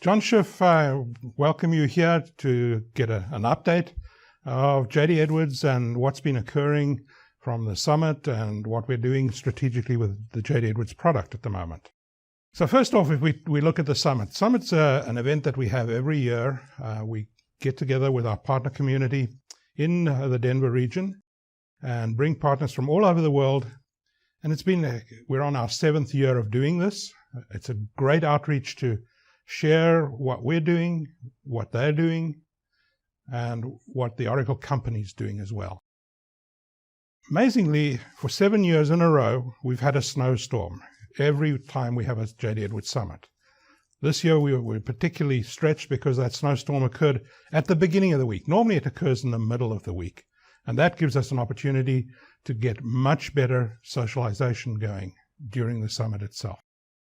John Schiff, I welcome you here to get an update of JD Edwards and what's been occurring from the summit and what we're doing strategically with the JD Edwards product at the moment. So first off, if we look at the summit. Summit's an event that we have every year. We get together with our partner community in the Denver region and bring partners from all over the world. And we're on our 7th year of doing this. It's a great outreach to share what we're doing, what they're doing, and what the Oracle company's doing as well. Amazingly, for 7 years in a row, we've had a snowstorm every time we have a JD Edwards Summit. This year we were particularly stretched because that snowstorm occurred at the beginning of the week. Normally it occurs in the middle of the week. And that gives us an opportunity to get much better socialization going during the summit itself.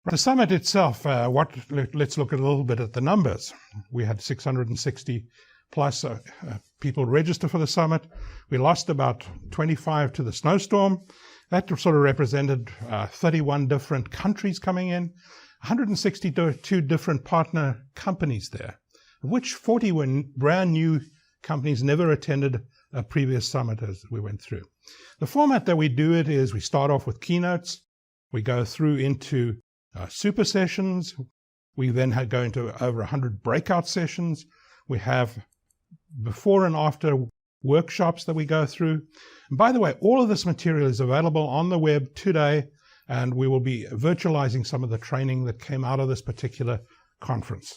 The summit itself, let's look a little bit at the numbers. We had 660 plus people register for the summit. We lost about 25 to the snowstorm. That sort of represented 31 different countries coming in, 162 different partner companies there, of which 40 were brand new companies, never attended a previous summit as we went through. The format that we do it is we start off with keynotes. We go through into super sessions. We then go into over 100 breakout sessions. We have before and after workshops that we go through. And by the way, all of this material is available on the web today, and we will be virtualizing some of the training that came out of this particular conference.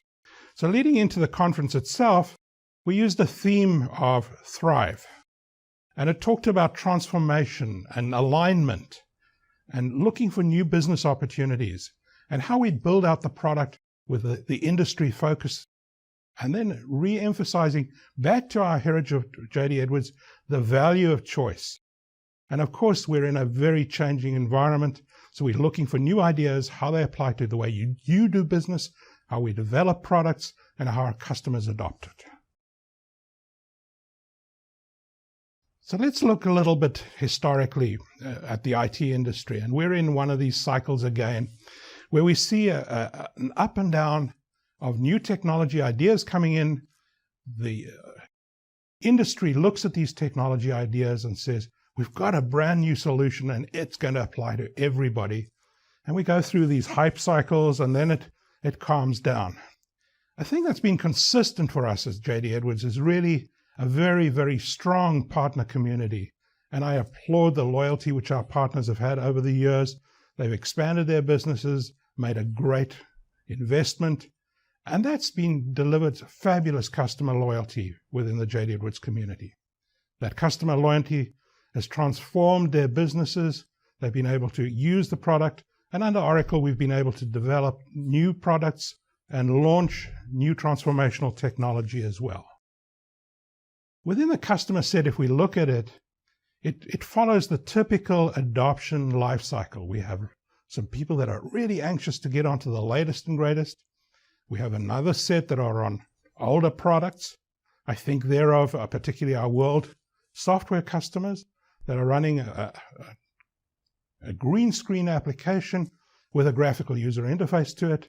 So leading into the conference itself, we used a theme of Thrive, and it talked about transformation and alignment and looking for new business opportunities and how we build out the product with the industry focus, and then re-emphasizing back to our heritage of JD Edwards, the value of choice. And of course, we're in a very changing environment, so we're looking for new ideas, how they apply to the way you do business, how we develop products, and how our customers adopt it. So let's look a little bit historically at the IT industry. And we're in one of these cycles again, where we see an up and down of new technology ideas coming in. The industry looks at these technology ideas and says, we've got a brand new solution and it's going to apply to everybody. And we go through these hype cycles and then it calms down. A thing that's been consistent for us as JD Edwards is really a very, very strong partner community. And I applaud the loyalty which our partners have had over the years. They've expanded their businesses, made a great investment, and that's been delivered fabulous customer loyalty within the JD Edwards community. That customer loyalty has transformed their businesses. They've been able to use the product, and under Oracle, we've been able to develop new products and launch new transformational technology as well. Within the customer set, if we look at it, it follows the typical adoption life cycle. We have some people that are really anxious to get onto the latest and greatest. We have another set that are on older products. I think thereof, particularly our world software customers that are running a green screen application with a graphical user interface to it.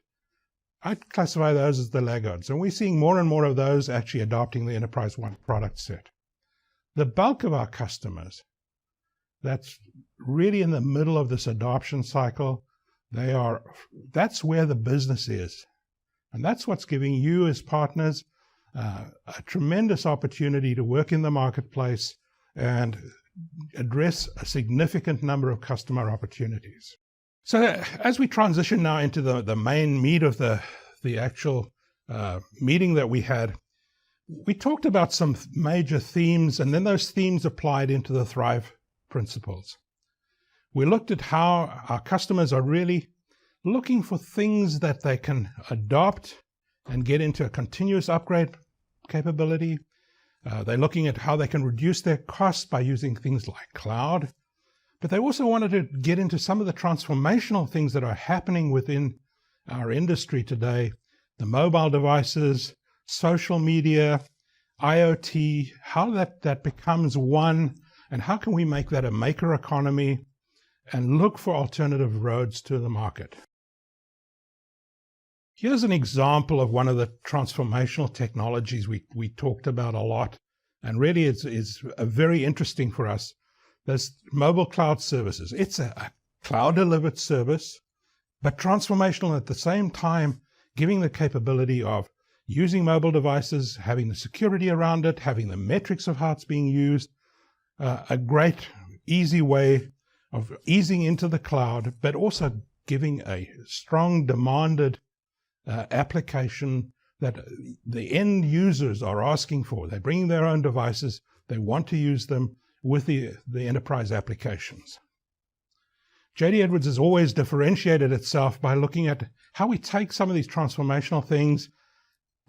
I'd classify those as the laggards, and we're seeing more and more of those actually adopting the Enterprise One product set. The bulk of our customers, that's really in the middle of this adoption cycle, that's where the business is. And that's what's giving you as partners a tremendous opportunity to work in the marketplace and address a significant number of customer opportunities. So as we transition now into the main meat of the actual meeting that we had, we talked about some major themes, and then those themes applied into the Thrive principles. We looked at how our customers are really looking for things that they can adopt and get into a continuous upgrade capability. They're looking at how they can reduce their costs by using things like cloud. But they also wanted to get into some of the transformational things that are happening within our industry today. The mobile devices, social media, IoT, how that becomes one, and how can we make that a maker economy and look for alternative roads to the market. Here's an example of one of the transformational technologies we talked about a lot, and really it's very interesting for us. There's mobile cloud services. It's a cloud-delivered service, but transformational at the same time, giving the capability of using mobile devices, having the security around it, having the metrics of how it's being used, a great, easy way of easing into the cloud, but also giving a strong, demanded application that the end users are asking for. They're bringing their own devices. They want to use them with the enterprise applications. JD Edwards has always differentiated itself by looking at how we take some of these transformational things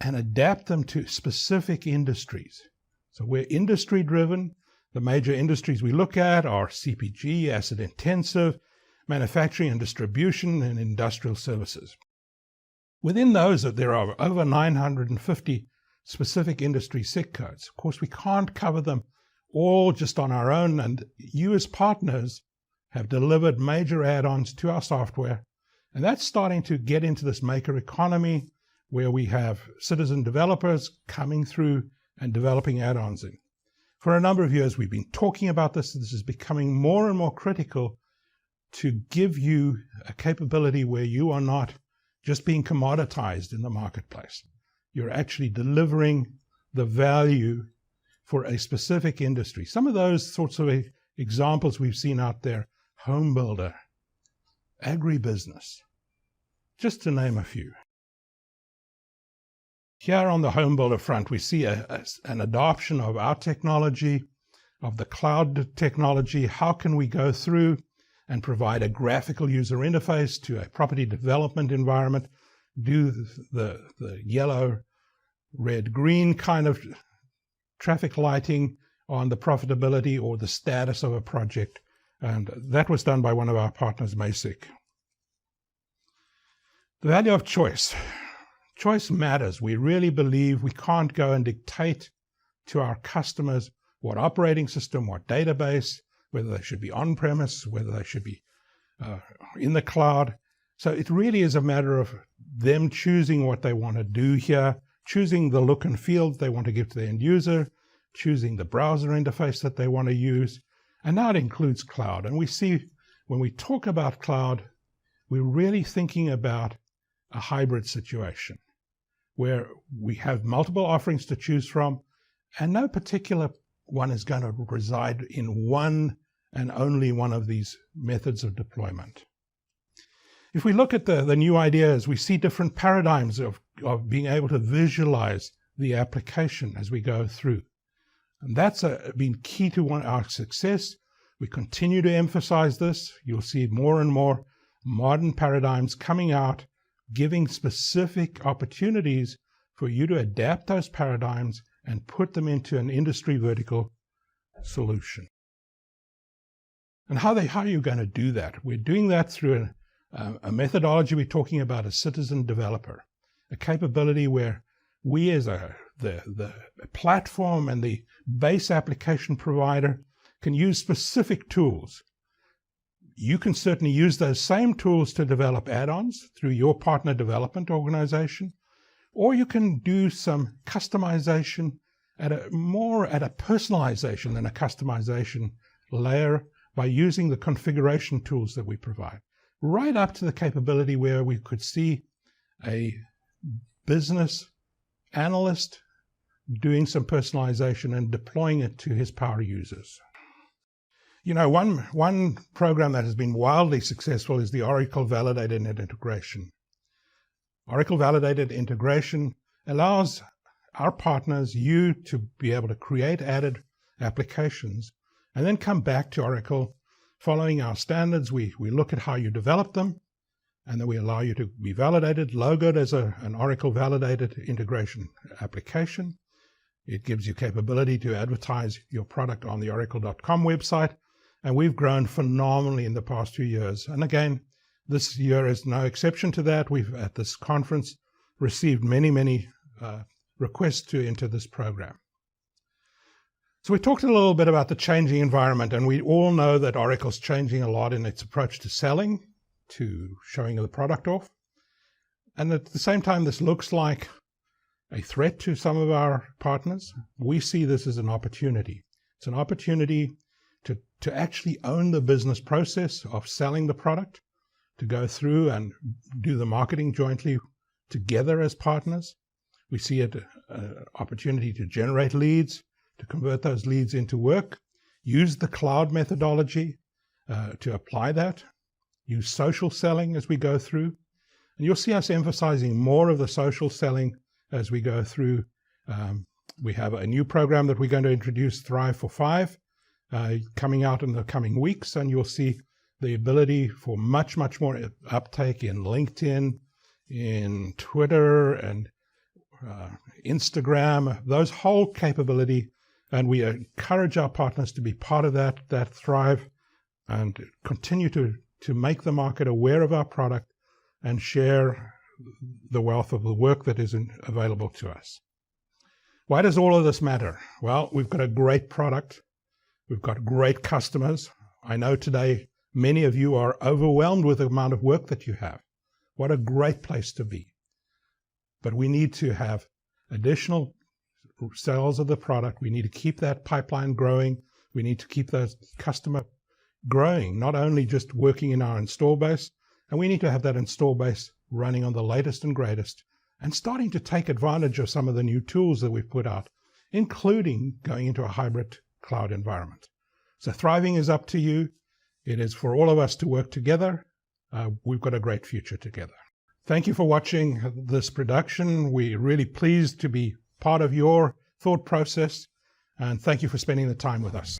and adapt them to specific industries. So we're industry driven. The major industries we look at are CPG, asset intensive, manufacturing and distribution, and industrial services. Within those, there are over 950 specific industry SIC codes. Of course, we can't cover them all just on our own, and you as partners have delivered major add-ons to our software, and that's starting to get into this maker economy where we have citizen developers coming through and developing add-ons in. For a number of years, we've been talking about this. This is becoming more and more critical to give you a capability where you are not just being commoditized in the marketplace. You're actually delivering the value for a specific industry. Some of those sorts of examples we've seen out there: home builder, agribusiness, just to name a few. Here on the home builder front, we see an adoption of our technology, of the cloud technology. How can we go through and provide a graphical user interface to a property development environment, do the yellow, red, green kind of traffic lighting on the profitability or the status of a project. And that was done by one of our partners, Masic. The value of choice. Choice matters. We really believe we can't go and dictate to our customers what operating system, what database, whether they should be on-premise, whether they should be in the cloud. So it really is a matter of them choosing what they want to do here, choosing the look and feel they want to give to the end user, choosing the browser interface that they want to use. And now it includes cloud. And we see when we talk about cloud, we're really thinking about a hybrid situation where we have multiple offerings to choose from, and no particular one is going to reside in one and only one of these methods of deployment. If we look at the new ideas, we see different paradigms of being able to visualize the application as we go through. And that's been key to our success. We continue to emphasize this. You'll see more and more modern paradigms coming out, giving specific opportunities for you to adapt those paradigms and put them into an industry vertical solution. And how are you going to do that? We're doing that through a methodology we're talking about, a citizen developer, a capability where we as the platform and the base application provider can use specific tools. You can certainly use those same tools to develop add-ons through your partner development organization, or you can do some customization at a personalization than a customization layer by using the configuration tools that we provide, right up to the capability where we could see a business analyst doing some personalization and deploying it to his power users. You know, one program that has been wildly successful is the Oracle Validated Integration. Oracle Validated Integration allows our partners, you, to be able to create added applications and then come back to Oracle. Following our standards, we look at how you develop them, and then we allow you to be validated, logoed as an Oracle Validated Integration application. It gives you capability to advertise your product on the oracle.com website. And we've grown phenomenally in the past 2 years. And again, this year is no exception to that. We've, at this conference, received many requests to enter this program. So we talked a little bit about the changing environment, and we all know that Oracle's changing a lot in its approach to selling, to showing the product off. And at the same time, this looks like a threat to some of our partners. We see this as an opportunity. It's an opportunity to actually own the business process of selling the product, to go through and do the marketing jointly together as partners. We see it an opportunity to generate leads, to convert those leads into work, use the cloud methodology to apply that, use social selling as we go through. And you'll see us emphasizing more of the social selling as we go through. We have a new program that we're going to introduce, Thrive for 5, coming out in the coming weeks, and you'll see the ability for much, much more uptake in LinkedIn, in Twitter, and Instagram, those whole capability. And we encourage our partners to be part of that Thrive, and continue to make the market aware of our product and share the wealth of the work that is available to us. Why does all of this matter? Well, we've got a great product. We've got great customers. I know today many of you are overwhelmed with the amount of work that you have. What a great place to be. But we need to have additional sales of the product. We need to keep that pipeline growing. We need to keep that customer growing, not only just working in our install base, and we need to have that install base running on the latest and greatest and starting to take advantage of some of the new tools that we've put out, including going into a hybrid cloud environment. So thriving is up to you. It is for all of us to work together. We've got a great future together. Thank you for watching this production. We're really pleased to be part of your thought process, and thank you for spending the time with us.